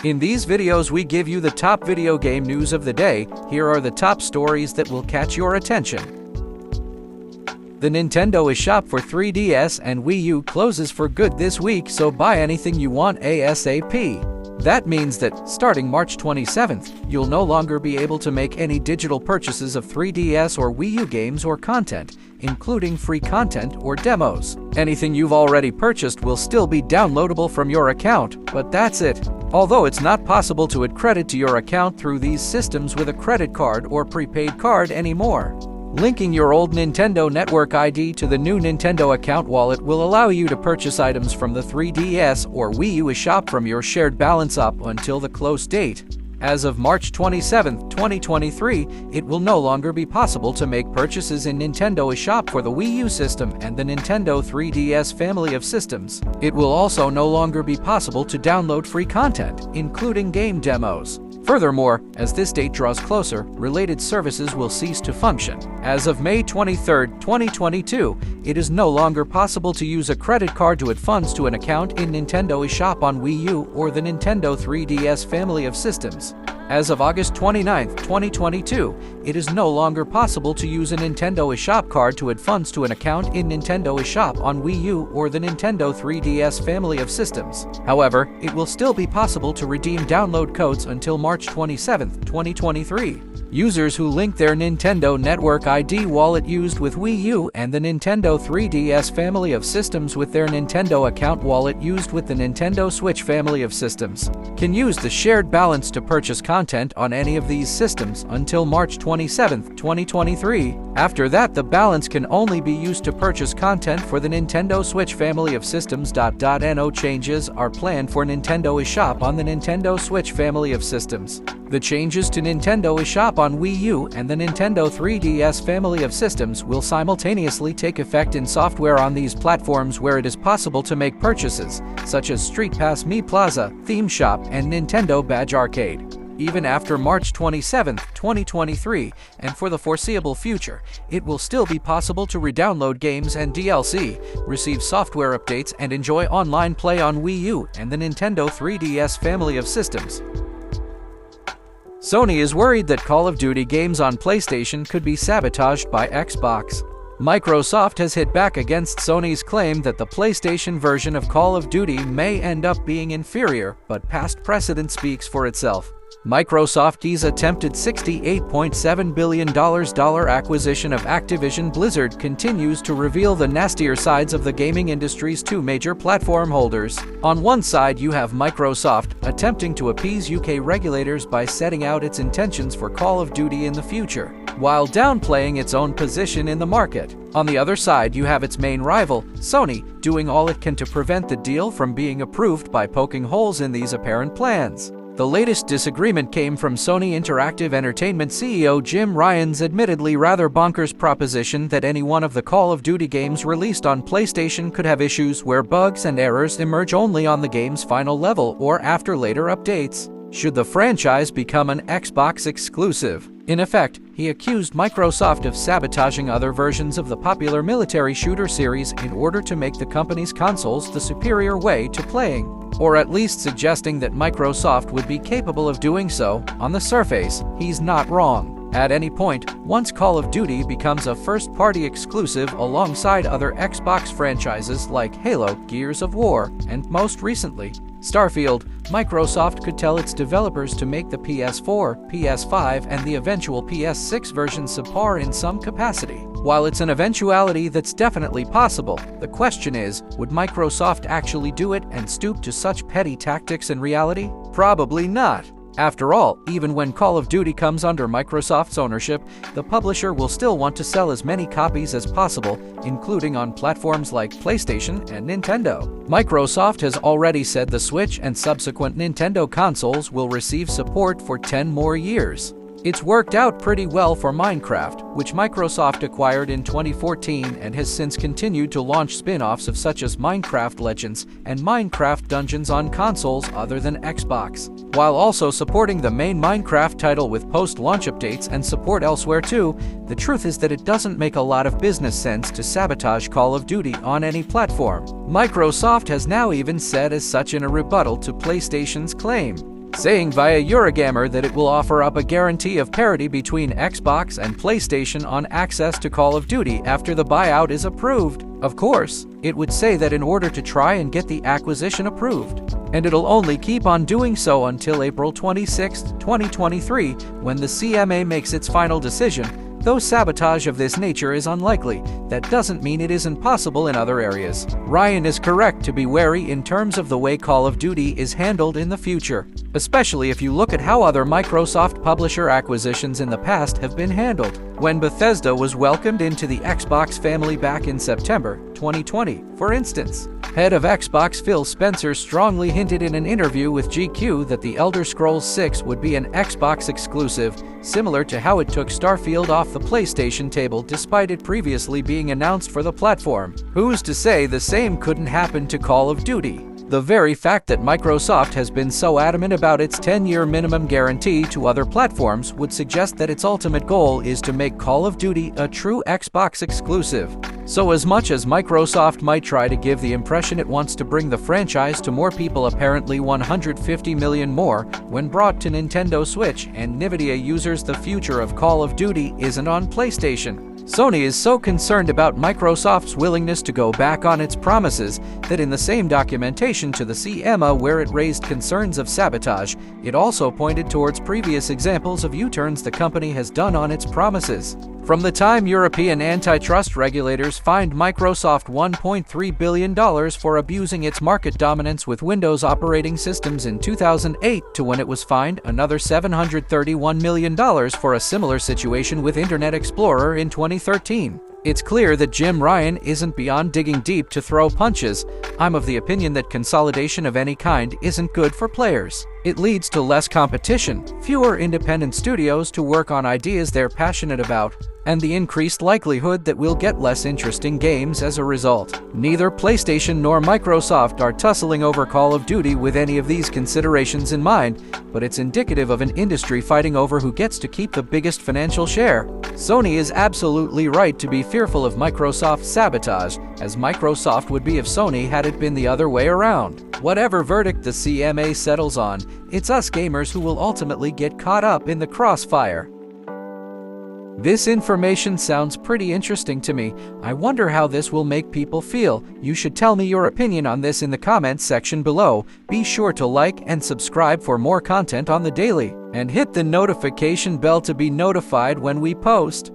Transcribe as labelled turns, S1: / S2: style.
S1: In these videos we give you the top video game news of the day. Here are the top stories that will catch your attention. The Nintendo eShop for 3DS and Wii U closes for good this week, so buy anything you want ASAP. That means that, starting March 27th, you'll no longer be able to make any digital purchases of 3DS or Wii U games or content, including free content or demos. Anything you've already purchased will still be downloadable from your account, but that's it. Although it's not possible to add credit to your account through these systems with a credit card or prepaid card anymore. Linking your old Nintendo Network ID to the new Nintendo account wallet will allow you to purchase items from the 3DS or Wii U eShop from your shared balance up until the close date. As of March 27, 2023, it will no longer be possible to make purchases in Nintendo eShop for the Wii U system and the Nintendo 3DS family of systems. It will also no longer be possible to download free content, including game demos. Furthermore, as this date draws closer, related services will cease to function. As of May 23, 2022, it is no longer possible to use a credit card to add funds to an account in Nintendo eShop on Wii U or the Nintendo 3DS family of systems. As of August 29, 2022, it is no longer possible to use a Nintendo eShop card to add funds to an account in Nintendo eShop on Wii U or the Nintendo 3DS family of systems. However, it will still be possible to redeem download codes until March 27, 2023. Users who link their Nintendo Network ID wallet used with Wii U and the Nintendo 3DS family of systems with their Nintendo account wallet used with the Nintendo Switch family of systems can use the shared balance to purchase content on any of these systems until March 27, 2023. After that, the balance can only be used to purchase content for the Nintendo Switch family of systems. No changes are planned for Nintendo eShop on the Nintendo Switch family of systems. The changes to Nintendo eShop on Wii U and the Nintendo 3DS family of systems will simultaneously take effect in software on these platforms where it is possible to make purchases, such as Street Pass Me Plaza, Theme Shop, and Nintendo Badge Arcade. Even after March 27, 2023, and for the foreseeable future, it will still be possible to re-download games and DLC, receive software updates, and enjoy online play on Wii U and the Nintendo 3DS family of systems. Sony is worried that Call of Duty games on PlayStation could be sabotaged by Xbox. Microsoft has hit back against Sony's claim that the PlayStation version of Call of Duty may end up being inferior, but past precedent speaks for itself. Microsoft's attempted $68.7 billion acquisition of Activision Blizzard continues to reveal the nastier sides of the gaming industry's two major platform holders. On one side, you have Microsoft attempting to appease UK regulators by setting out its intentions for Call of Duty in the future, while downplaying its own position in the market. On the other side, you have its main rival, Sony, doing all it can to prevent the deal from being approved by poking holes in these apparent plans. The latest disagreement came from Sony Interactive Entertainment CEO Jim Ryan's admittedly rather bonkers proposition that any one of the Call of Duty games released on PlayStation could have issues where bugs and errors emerge only on the game's final level or after later updates, should the franchise become an Xbox exclusive. In effect, he accused Microsoft of sabotaging other versions of the popular military shooter series in order to make the company's consoles the superior way to playing, or at least suggesting that Microsoft would be capable of doing so. On the surface, he's not wrong. At any point, once Call of Duty becomes a first-party exclusive alongside other Xbox franchises like Halo, Gears of War, and most recently, Starfield, Microsoft could tell its developers to make the PS4, PS5, and the eventual PS6 version subpar in some capacity. While it's an eventuality that's definitely possible, the question is, would Microsoft actually do it and stoop to such petty tactics in reality? Probably not. After all, even when Call of Duty comes under Microsoft's ownership, the publisher will still want to sell as many copies as possible, including on platforms like PlayStation and Nintendo. Microsoft has already said the Switch and subsequent Nintendo consoles will receive support for 10 more years. It's worked out pretty well for Minecraft, which Microsoft acquired in 2014 and has since continued to launch spin-offs of such as Minecraft Legends and Minecraft Dungeons on consoles other than Xbox, while also supporting the main Minecraft title with post-launch updates and support elsewhere too. The truth is that it doesn't make a lot of business sense to sabotage Call of Duty on any platform. Microsoft has now even said as such in a rebuttal to PlayStation's claim. saying via Eurogamer that it will offer up a guarantee of parity between Xbox and PlayStation on access to Call of Duty after the buyout is approved. Of course, it would say that in order to try and get the acquisition approved. And it'll only keep on doing so until April 26, 2023, when the CMA makes its final decision. Though sabotage of this nature is unlikely, that doesn't mean it isn't possible in other areas. Ryan is correct to be wary in terms of the way Call of Duty is handled in the future, especially if you look at how other Microsoft publisher acquisitions in the past have been handled. When Bethesda was welcomed into the Xbox family back in September 2020, for instance. Head of Xbox Phil Spencer strongly hinted in an interview with GQ that The Elder Scrolls 6 would be an Xbox exclusive, similar to how it took Starfield off the PlayStation table despite it previously being announced for the platform. Who's to say the same couldn't happen to Call of Duty? The very fact that Microsoft has been so adamant about its 10-year minimum guarantee to other platforms would suggest that its ultimate goal is to make Call of Duty a true Xbox exclusive. So as much as Microsoft might try to give the impression it wants to bring the franchise to more people, apparently 150 million more, when brought to Nintendo Switch and Nvidia users, the future of Call of Duty isn't on PlayStation. Sony is so concerned about Microsoft's willingness to go back on its promises that in the same documentation to the CMA where it raised concerns of sabotage, it also pointed towards previous examples of U-turns the company has done on its promises. From the time European antitrust regulators fined Microsoft $1.3 billion for abusing its market dominance with Windows operating systems in 2008 to when it was fined another $731 million for a similar situation with Internet Explorer in 2013. It's clear that Jim Ryan isn't beyond digging deep to throw punches. I'm of the opinion that consolidation of any kind isn't good for players. It leads to less competition, fewer independent studios to work on ideas they're passionate about, and the increased likelihood that we'll get less interesting games as a result. Neither PlayStation nor Microsoft are tussling over Call of Duty with any of these considerations in mind, but it's indicative of an industry fighting over who gets to keep the biggest financial share. Sony is absolutely right to be fearful of Microsoft's sabotage, as Microsoft would be if Sony had it been the other way around. Whatever verdict the CMA settles on, it's us gamers who will ultimately get caught up in the crossfire. This information sounds pretty interesting to me. I wonder how this will make people feel. You should tell me your opinion on this in the comments section below. Be sure to like and subscribe for more content on the daily, and hit the notification bell to be notified when we post.